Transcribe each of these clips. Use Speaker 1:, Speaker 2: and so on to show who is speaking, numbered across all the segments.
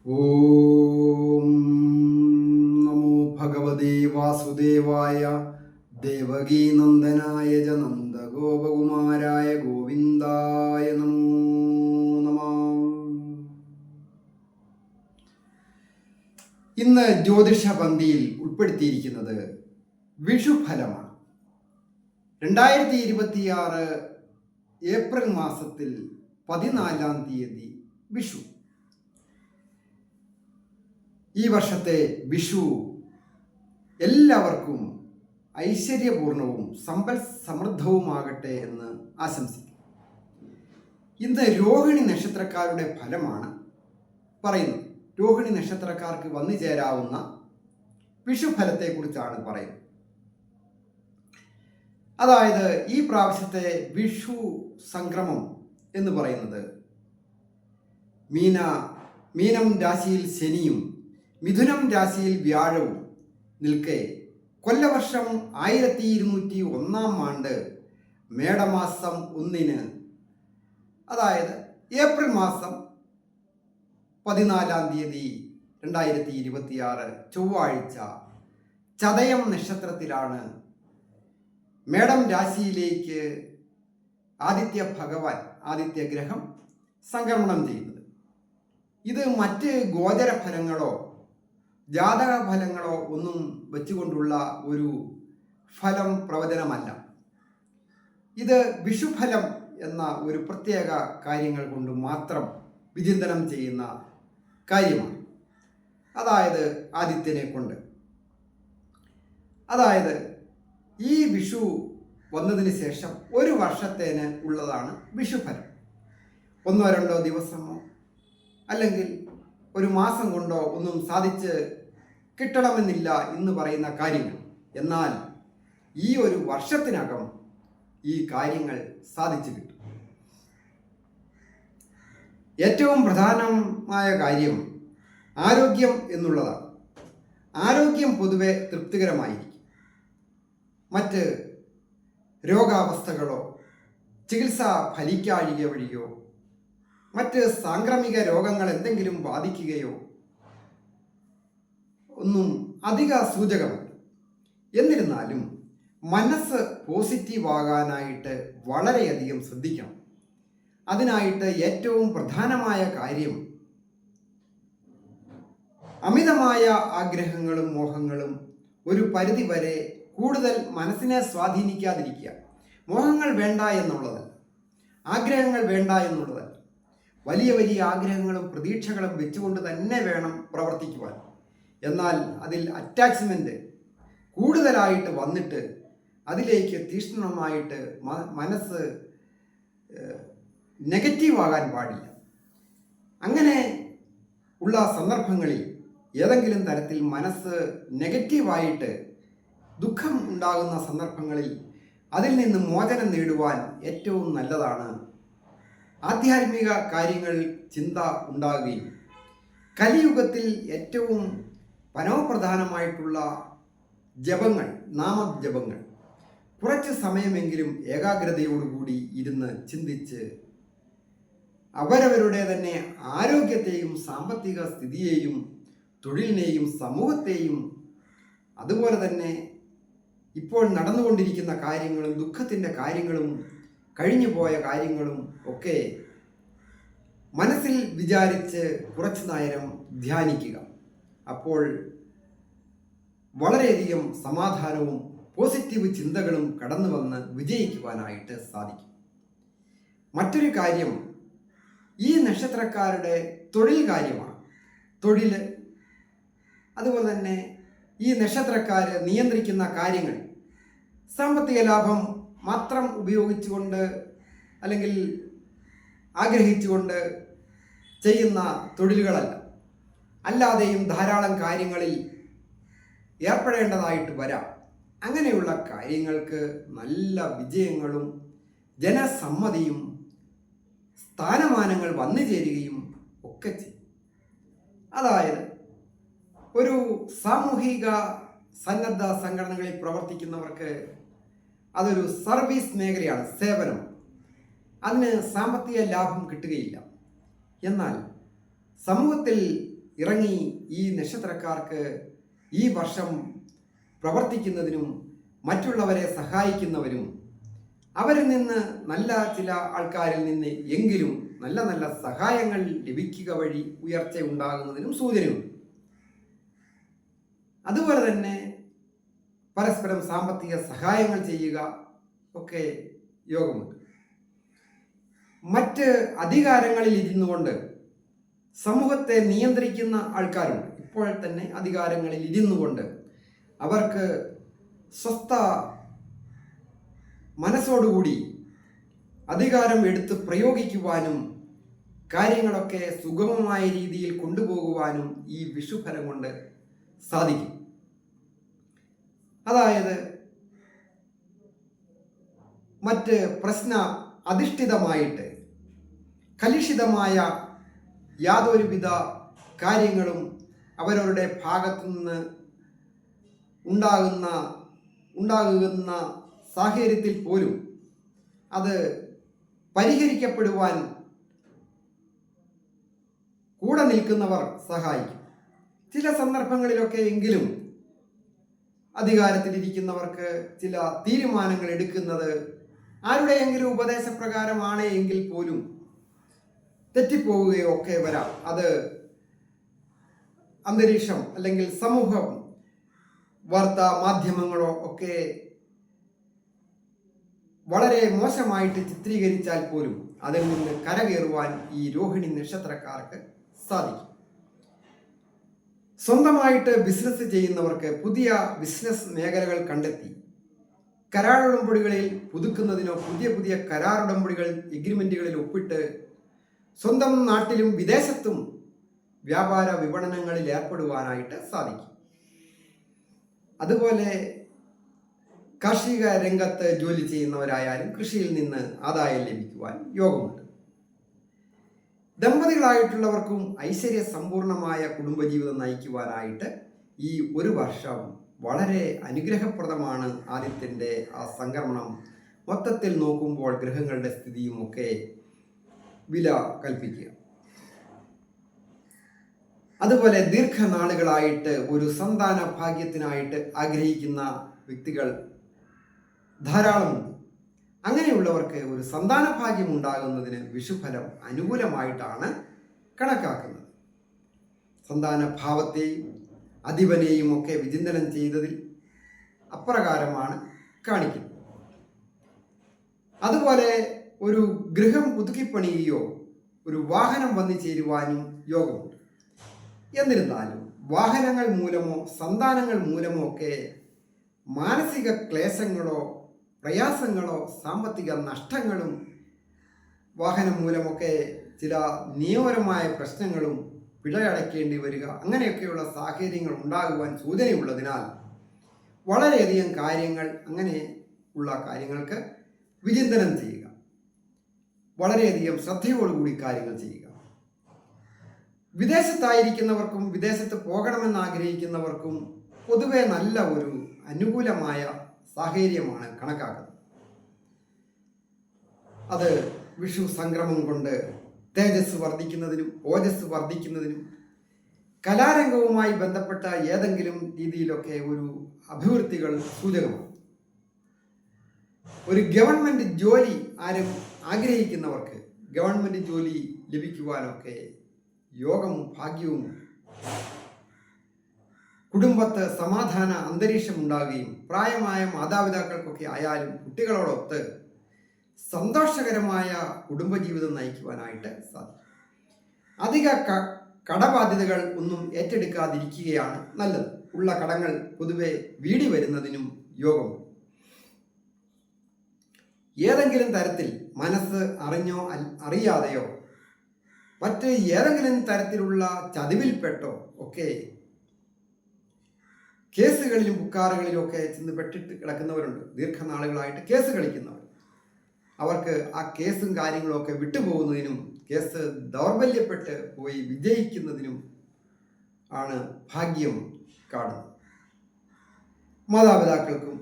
Speaker 1: ഓം നമോ ഭഗവതേ വാസുദേവായ ദേവകീനന്ദനായ ച നന്ദഗോപകുമാരായ ഗോവിന്ദായ നമോ നമഃ. ഇന്ന് ജ്യോതിഷ പന്തിയിൽ ഉൾപ്പെടുത്തിയിരിക്കുന്നത് വിഷുഫലമാണ്. 2026 ഏപ്രിൽ മാസത്തിൽ 14 തീയതി വിഷു. ഈ വർഷത്തെ വിഷു എല്ലാവർക്കും ഐശ്വര്യപൂർണവും സമ്പൽ സമൃദ്ധവുമാകട്ടെ എന്ന് ആശംസിക്കുന്നു. ഇന്ന് രോഹിണി നക്ഷത്രക്കാരുടെ ഫലമാണ് പറയുന്നത്. രോഹിണി നക്ഷത്രക്കാർക്ക് വന്നു ചേരാവുന്ന വിഷുഫലത്തെക്കുറിച്ചാണ് പറയുന്നത്. അതായത് ഈ പ്രാവശ്യത്തെ വിഷു സംക്രമം എന്ന് പറയുന്നത് മീനം രാശിയിൽ ശനിയും മിഥുനം രാശിയിൽ വ്യാഴവും നിൽക്കെ കൊല്ലവർഷം 1201 ആണ്ട് മേടമാസം 1 അതായത് ഏപ്രിൽ മാസം 14 തീയതി 2026 ചൊവ്വാഴ്ച ചതയം നക്ഷത്രത്തിലാണ് മേടം രാശിയിലേക്ക് ആദിത്യ ഗ്രഹം സംക്രമണം ചെയ്യുന്നത്. ഇത് മറ്റ് ഗോചര ഫലങ്ങളോ ജാതക ഫലങ്ങളോ ഒന്നും വെച്ചുകൊണ്ടുള്ള ഒരു ഫലം പ്രവചനമല്ല. ഇത് വിഷുഫലം എന്ന ഒരു പ്രത്യേക കാര്യങ്ങൾ കൊണ്ട് മാത്രം വിചിന്തനം ചെയ്യുന്ന കാര്യമാണ്. അതായത് ആദിത്യനെ കൊണ്ട്, അതായത് ഈ വിഷു വന്നതിന് ശേഷം ഒരു വർഷത്തേന് ഉള്ളതാണ് വിഷുഫലം. 1-2 ദിവസമോ അല്ലെങ്കിൽ ഒരു മാസം കൊണ്ടോ ഒന്നും സാധിച്ച് കിട്ടണമെന്നില്ല എന്ന് പറയുന്ന കാര്യങ്ങൾ. എന്നാൽ ഈ ഒരു വർഷത്തിനകം ഈ കാര്യങ്ങൾ സാധിച്ചു കിട്ടും. ഏറ്റവും പ്രധാനമായ കാര്യം ആരോഗ്യം എന്നുള്ളതാണ്. ആരോഗ്യം പൊതുവെ തൃപ്തികരമായിരിക്കും. മറ്റ് രോഗാവസ്ഥകളോ ചികിത്സ ഫലിക്കാഴിക വഴിയോ മറ്റ് സാംക്രമിക രോഗങ്ങൾ എന്തെങ്കിലും ബാധിക്കുകയോ ഒന്നും അധിക സൂചകമല്ല. എന്നിരുന്നാലും മനസ്സ് പോസിറ്റീവ് ആകാനായിട്ട് വളരെയധികം ശ്രദ്ധിക്കണം. അതിനായിട്ട് ഏറ്റവും പ്രധാനമായ കാര്യം അമിതമായ ആഗ്രഹങ്ങളും മോഹങ്ങളും ഒരു പരിധി വരെ കൂടുതൽ മനസ്സിനെ സ്വാധീനിക്കാതിരിക്കുക. മോഹങ്ങൾ വേണ്ട എന്നുള്ളതല്ല, ആഗ്രഹങ്ങൾ വേണ്ട എന്നുള്ളതല്ല. വലിയ വലിയ ആഗ്രഹങ്ങളും പ്രതീക്ഷകളും വെച്ചുകൊണ്ട് തന്നെ വേണം പ്രവർത്തിക്കുവാൻ. എന്നാൽ അതിൽ അറ്റാച്ച്മെൻറ്റ് കൂടുതലായിട്ട് വന്നിട്ട് അതിലേക്ക് തീക്ഷ്ണമായിട്ട് മനസ്സ് നെഗറ്റീവാകാൻ പാടില്ല. അങ്ങനെ ഉള്ള സന്ദർഭങ്ങളിൽ ഏതെങ്കിലും തരത്തിൽ മനസ്സ് നെഗറ്റീവായിട്ട് ദുഃഖം ഉണ്ടാകുന്ന സന്ദർഭങ്ങളിൽ അതിൽ നിന്ന് മോചനം നേടുവാൻ ഏറ്റവും നല്ലതാണ് ആധ്യാത്മിക കാര്യങ്ങൾ ചിന്ത ഉണ്ടാകുകയും കലിയുഗത്തിൽ ഏറ്റവും പരമപ്രധാനമായിട്ടുള്ള ജപങ്ങൾ, നാമജപങ്ങൾ കുറച്ച് സമയമെങ്കിലും ഏകാഗ്രതയോടുകൂടി ഇരുന്ന് ചിന്തിച്ച് അവരവരുടെ തന്നെ ആരോഗ്യത്തെയും സാമ്പത്തിക സ്ഥിതിയെയും തൊഴിലിനെയും സമൂഹത്തെയും അതുപോലെ തന്നെ ഇപ്പോൾ നടന്നുകൊണ്ടിരിക്കുന്ന കാര്യങ്ങളും ദുഃഖത്തിൻ്റെ കാര്യങ്ങളും കഴിഞ്ഞു പോയ കാര്യങ്ങളും ഒക്കെ മനസ്സിൽ വിചാരിച്ച് കുറച്ചു നേരം ധ്യാനിക്കുക. അപ്പോൾ വളരെയധികം സമാധാനവും പോസിറ്റീവ് ചിന്തകളും കടന്നു വന്ന് വിജയിക്കുവാനായിട്ട് സാധിക്കും. മറ്റൊരു കാര്യം ഈ നക്ഷത്രക്കാരുടെ തൊഴിൽ കാര്യമാണ്. തൊഴിൽ, അതുപോലെ തന്നെ ഈ നക്ഷത്രക്കാർ നിയന്ത്രിക്കുന്ന കാര്യങ്ങൾ സാമ്പത്തിക ലാഭം മാത്രം ഉപയോഗിച്ചുകൊണ്ട് അല്ലെങ്കിൽ ആഗ്രഹിച്ചുകൊണ്ട് ചെയ്യുന്ന തൊഴിലുകളല്ല. അല്ലാതെയും ധാരാളം കാര്യങ്ങളിൽ ഏർപ്പെടേണ്ടതായിട്ട് വരാം. അങ്ങനെയുള്ള കാര്യങ്ങൾക്ക് നല്ല വിജയങ്ങളും ജനസമ്മതിയും സ്ഥാനമാനങ്ങൾ വന്നു ചേരുകയും ഒക്കെ ചെയ്യും. അതായത് ഒരു സാമൂഹിക സന്നദ്ധ സംഘടനകളിൽ പ്രവർത്തിക്കുന്നവർക്ക് അതൊരു സർവീസ് മേഖലയാണ്, സേവനം. അതിന് സാമ്പത്തിക ലാഭം കിട്ടുകയില്ല. എന്നാൽ സമൂഹത്തിൽ ഇറങ്ങി ഈ നക്ഷത്രക്കാർക്ക് ഈ വർഷം പ്രവർത്തിക്കുന്നതിനും മറ്റുള്ളവരെ സഹായിക്കുന്നവരും അവരിൽ നിന്ന് നല്ല ചില ആൾക്കാരിൽ നിന്ന് എങ്കിലും നല്ല നല്ല സഹായങ്ങൾ ലഭിക്കുക വഴി ഉയർച്ച ഉണ്ടാകുന്നതിനും സൂചനയുണ്ട്. അതുപോലെ തന്നെ പരസ്പരം സാമ്പത്തിക സഹായങ്ങൾ ചെയ്യുക ഒക്കെ യോഗമുണ്ട്. മറ്റ് അധികാരങ്ങളിൽ ഇരുന്നു കൊണ്ട് സമൂഹത്തെ നിയന്ത്രിക്കുന്ന ആൾക്കാരുണ്ട്. ഇപ്പോൾ തന്നെ അധികാരങ്ങളിൽ ഇരുന്നു കൊണ്ട് അവർക്ക് സ്വസ്ഥ മനസ്സോടുകൂടി അധികാരം എടുത്ത് പ്രയോഗിക്കുവാനും കാര്യങ്ങളൊക്കെ സുഗമമായ രീതിയിൽ കൊണ്ടുപോകുവാനും ഈ വിഷുഫലം കൊണ്ട് സാധിക്കും. അതായത് മറ്റ് പ്രശ്ന അധിഷ്ഠിതമായിട്ട് കലുഷിതമായ യാതൊരുവിധ കാര്യങ്ങളും അവരവരുടെ ഭാഗത്തു നിന്ന് ഉണ്ടാകുന്ന സാഹചര്യത്തിൽ പോലും അത് പരിഹരിക്കപ്പെടുവാൻ കൂടെ നിൽക്കുന്നവർ സഹായിക്കും. ചില സന്ദർഭങ്ങളിലൊക്കെ എങ്കിലും അധികാരത്തിലിരിക്കുന്നവർക്ക് ചില തീരുമാനങ്ങൾ എടുക്കുന്നത് ആരുടെയെങ്കിലും ഉപദേശപ്രകാരമാണ് എങ്കിൽ പോലും തെറ്റിപ്പോവുകയോ ഒക്കെ വരാം. അത് അന്തരീക്ഷം അല്ലെങ്കിൽ സമൂഹം, വാർത്താ മാധ്യമങ്ങളോ ഒക്കെ വളരെ മോശമായിട്ട് ചിത്രീകരിച്ചാൽ പോലും അതിൽ നിന്ന് കരകയറുവാൻ ഈ രോഹിണി നക്ഷത്രക്കാർക്ക് സാധിക്കും. സ്വന്തമായിട്ട് ബിസിനസ് ചെയ്യുന്നവർക്ക് പുതിയ ബിസിനസ് മേഖലകൾ കണ്ടെത്തി കരാറുടമ്പടികളിൽ പുതുക്കുന്നതിനോ പുതിയ കരാറുടമ്പടികൾ എഗ്രിമെന്റുകളിൽ ഒപ്പിട്ട് സ്വന്തം നാട്ടിലും വിദേശത്തും വ്യാപാര വിപണനങ്ങളിൽ ഏർപ്പെടുവാനായിട്ട് സാധിക്കും. അതുപോലെ കാർഷിക രംഗത്ത് ജോലി ചെയ്യുന്നവരായാലും കൃഷിയിൽ നിന്ന് ആദായം ലഭിക്കുവാൻ യോഗമുണ്ട്. ദമ്പതികളായിട്ടുള്ളവർക്കും ഐശ്വര്യ സമ്പൂർണമായ കുടുംബജീവിതം നയിക്കുവാനായിട്ട് ഈ ഒരു വർഷം വളരെ അനുഗ്രഹപ്രദമാണ്. ആദിത്യൻ്റെ ആ സംക്രമണം മൊത്തത്തിൽ നോക്കുമ്പോൾ ഗ്രഹങ്ങളുടെ സ്ഥിതിയും ഒക്കെ വില കൽപ്പിക്കുക. അതുപോലെ ദീർഘനാളുകളായിട്ട് ഒരു സന്താന ഭാഗ്യത്തിനായിട്ട് ആഗ്രഹിക്കുന്ന വ്യക്തികൾ ധാരാളമുണ്ട്. അങ്ങനെയുള്ളവർക്ക് ഒരു സന്താന ഭാഗ്യം ഉണ്ടാകുന്നതിന് വിഷുഫലം അനുകൂലമായിട്ടാണ് കണക്കാക്കുന്നത്. സന്താന ഭാവത്തെയും അധിപനെയും ഒക്കെ വിചിന്തനം ചെയ്തതിൽ അപ്രകാരമാണ് കാണിക്കുന്നത്. അതുപോലെ ഒരു ഗൃഹം പുതുക്കിപ്പണിയുകയോ ഒരു വാഹനം വന്നു ചേരുവാനും യോഗമുണ്ട്. എന്നിരുന്നാലും വാഹനങ്ങൾ മൂലമോ സന്താനങ്ങൾ മൂലമോ ഒക്കെ മാനസിക ക്ലേശങ്ങളോ പ്രയാസങ്ങളോ സാമ്പത്തിക നഷ്ടങ്ങളും വാഹനം മൂലമൊക്കെ ചില നിയമപരമായ പ്രശ്നങ്ങളും പിഴയടയ്ക്കേണ്ടി വരിക അങ്ങനെയൊക്കെയുള്ള സാഹചര്യങ്ങൾ ഉണ്ടാകുവാൻ സൂചനയുള്ളതിനാൽ വളരെയധികം കാര്യങ്ങൾ അങ്ങനെ ഉള്ള കാര്യങ്ങൾക്ക് വിചിന്തനം ചെയ്യുക. വളരെയധികം ശ്രദ്ധയോടുകൂടി കാര്യങ്ങൾ ചെയ്യുക. വിദേശത്തായിരിക്കുന്നവർക്കും വിദേശത്ത് പോകണമെന്ന് ആഗ്രഹിക്കുന്നവർക്കും പൊതുവെ നല്ല ഒരു അനുകൂലമായ സാഹചര്യമാണ് കണക്കാക്കുന്നത്. അത് വിഷു സംക്രമം കൊണ്ട് തേജസ് വർദ്ധിക്കുന്നതിനും ഓജസ് വർദ്ധിക്കുന്നതിനും കലാരംഗവുമായി ബന്ധപ്പെട്ട ഏതെങ്കിലും രീതിയിലൊക്കെ ഒരു അഭിവൃദ്ധികൾ സൂചകമാണ്. ഒരു ഗവൺമെൻറ് ജോലി ആരും ആഗ്രഹിക്കുന്നവർക്ക് ഗവൺമെൻറ് ജോലി ലഭിക്കുവാനൊക്കെ യോഗവും ഭാഗ്യവും, കുടുംബത്ത് സമാധാന അന്തരീക്ഷം ഉണ്ടാകുകയും പ്രായമായ മാതാപിതാക്കൾക്കൊക്കെ ആയാലും കുട്ടികളോടൊത്ത് സന്തോഷകരമായ കുടുംബജീവിതം നയിക്കുവാനായിട്ട് സാധിക്കും. അധിക കടബാധ്യതകൾ ഒന്നും ഏറ്റെടുക്കാതിരിക്കുകയാണ് നല്ലത്. ഉള്ള കടങ്ങൾ പൊതുവെ വീടി വരുന്നതിനും യോഗമുണ്ട്. ഏതെങ്കിലും തരത്തിൽ മനസ്സ് അറിഞ്ഞോ അറിയാതെയോ മറ്റ് ഏതെങ്കിലും തരത്തിലുള്ള ചതിവിൽപ്പെട്ടോ ഒക്കെ കേസുകളിലും പുക്കാറുകളിലും ഒക്കെ ചെന്ന് പെട്ടിട്ട് കിടക്കുന്നവരുണ്ട്. ദീർഘനാളുകളായിട്ട് കേസ് കളിക്കുന്നവർ, അവർക്ക് ആ കേസും കാര്യങ്ങളും ഒക്കെ വിട്ടുപോകുന്നതിനും കേസ് ദൗർബല്യപ്പെട്ട് പോയി വിജയിക്കുന്നതിനും ആണ് ഭാഗ്യം കാണുന്നത്. മാതാപിതാക്കൾക്കും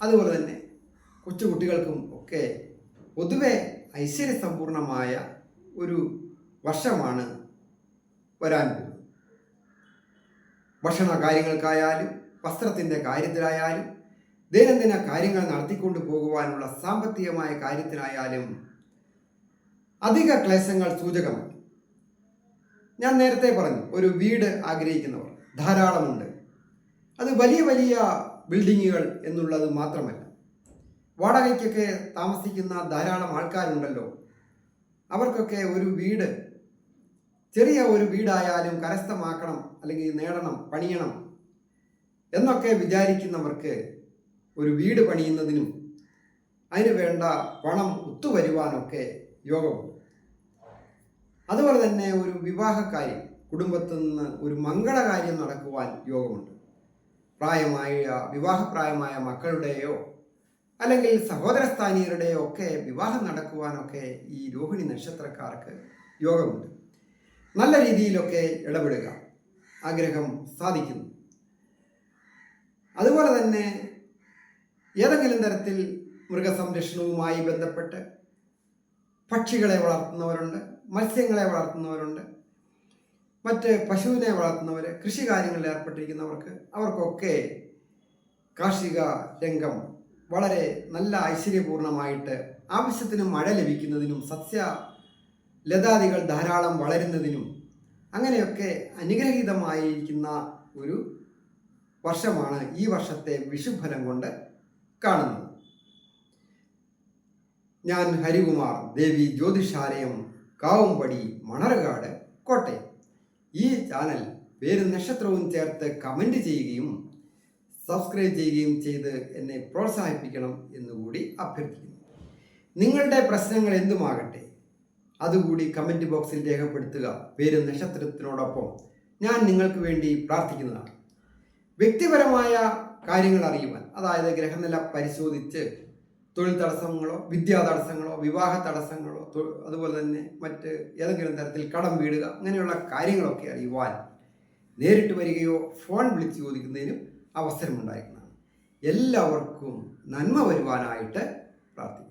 Speaker 1: അതുപോലെ തന്നെ കൊച്ചുകുട്ടികൾക്കും ഒക്കെ പൊതുവെ ഐശ്വര്യസമ്പൂർണമായ ഒരു വർഷമാണ് വരാൻ പോകുന്നത്. ഭക്ഷണ കാര്യങ്ങൾക്കായാലും വസ്ത്രത്തിൻ്റെ കാര്യത്തിലായാലും ദൈനംദിന കാര്യങ്ങൾ നടത്തിക്കൊണ്ടു പോകുവാനുള്ള സാമ്പത്തികമായ കാര്യത്തിനായാലും അധിക ക്ലേശങ്ങൾ സൂചകമാണ്. ഞാൻ നേരത്തെ പറഞ്ഞു, ഒരു വീട് ആഗ്രഹിക്കുന്നവർ ധാരാളമുണ്ട്. അത് വലിയ വലിയ ബിൽഡിങ്ങുകൾ എന്നുള്ളത് മാത്രമല്ല, വാടകയ്ക്കൊക്കെ താമസിക്കുന്ന ധാരാളം ആൾക്കാരുണ്ടല്ലോ. അവർക്കൊക്കെ ഒരു വീട്, ചെറിയ ഒരു വീടായാലും കരസ്ഥമാക്കണം, അല്ലെങ്കിൽ നേടണം, പണിയണം എന്നൊക്കെ വിചാരിക്കുന്നവർക്ക് ഒരു വീട് പണിയുന്നതിനും അതിന് വേണ്ട പണം ഒത്തുവരുവാനൊക്കെ യോഗമുണ്ട്. അതുപോലെ തന്നെ ഒരു വിവാഹകാര്യം, കുടുംബത്തിൽ നിന്ന് ഒരു മംഗളകാര്യം നടക്കുവാൻ യോഗമുണ്ട്. വിവാഹപ്രായമായ മക്കളുടെയോ അല്ലെങ്കിൽ സഹോദരസ്ഥാനീയരുടെയോ ഒക്കെ വിവാഹം നടക്കുവാനൊക്കെ ഈ രോഹിണി നക്ഷത്രക്കാർക്ക് യോഗമുണ്ട്. നല്ല രീതിയിലൊക്കെ ഇടപെടുക, ആഗ്രഹം സാധിക്കുന്നു. അതുപോലെ തന്നെ ഏതെങ്കിലും തരത്തിൽ മൃഗസംരക്ഷണവുമായി ബന്ധപ്പെട്ട് പക്ഷികളെ വളർത്തുന്നവരുണ്ട്, മത്സ്യങ്ങളെ വളർത്തുന്നവരുണ്ട്, മറ്റ് പശുവിനെ വളർത്തുന്നവർ, കൃഷി കാര്യങ്ങളിൽ ഏർപ്പെട്ടിരിക്കുന്നവർക്ക് അവർക്കൊക്കെ കാർഷിക രംഗം വളരെ നല്ല ഐശ്വര്യപൂർണമായിട്ട് ആവശ്യത്തിന് മഴ ലഭിക്കുന്നതിനും ലതാദികൾ ധാരാളം വളരുന്നതിനും അങ്ങനെയൊക്കെ അനുഗ്രഹീതമായിരിക്കുന്ന ഒരു വർഷമാണ് ഈ വർഷത്തെ വിഷുഫലം കൊണ്ട് കാണുന്നത്. ഞാൻ ഹരികുമാർ, ദേവി ജ്യോതിഷാലയം, കാവുംപടി, മണർകാട്, കോട്ടയം. ഈ ചാനൽ പേരും നക്ഷത്രവും ചേർത്ത് കമൻറ്റ് ചെയ്യുകയും സബ്സ്ക്രൈബ് ചെയ്യുകയും ചെയ്ത് എന്നെ പ്രോത്സാഹിപ്പിക്കണം എന്നുകൂടി അഭ്യർത്ഥിക്കുന്നു. നിങ്ങളുടെ പ്രശ്നങ്ങൾ എന്തുമാകട്ടെ അതുകൂടി കമൻറ്റ് ബോക്സിൽ രേഖപ്പെടുത്തുക. പേരും നക്ഷത്രത്തിനോടൊപ്പം ഞാൻ നിങ്ങൾക്ക് വേണ്ടി പ്രാർത്ഥിക്കുന്നതാണ്. വ്യക്തിപരമായ കാര്യങ്ങൾ അറിയുവാൻ, അതായത് ഗ്രഹനില പരിശോധിച്ച് തൊഴിൽ തടസ്സങ്ങളോ വിദ്യാ തടസ്സങ്ങളോ വിവാഹ തടസ്സങ്ങളോ അതുപോലെ തന്നെ മറ്റ് ഏതെങ്കിലും തരത്തിൽ കടം വീടുക, അങ്ങനെയുള്ള കാര്യങ്ങളൊക്കെ അറിയുവാൻ നേരിട്ട് വരികയോ ഫോൺ വിളിച്ച് ചോദിക്കുന്നതിനും അവസരമുണ്ടായിരിക്കുന്നതാണ്. എല്ലാവർക്കും നന്മ വരുവാനായിട്ട് പ്രാർത്ഥിക്കുന്നു.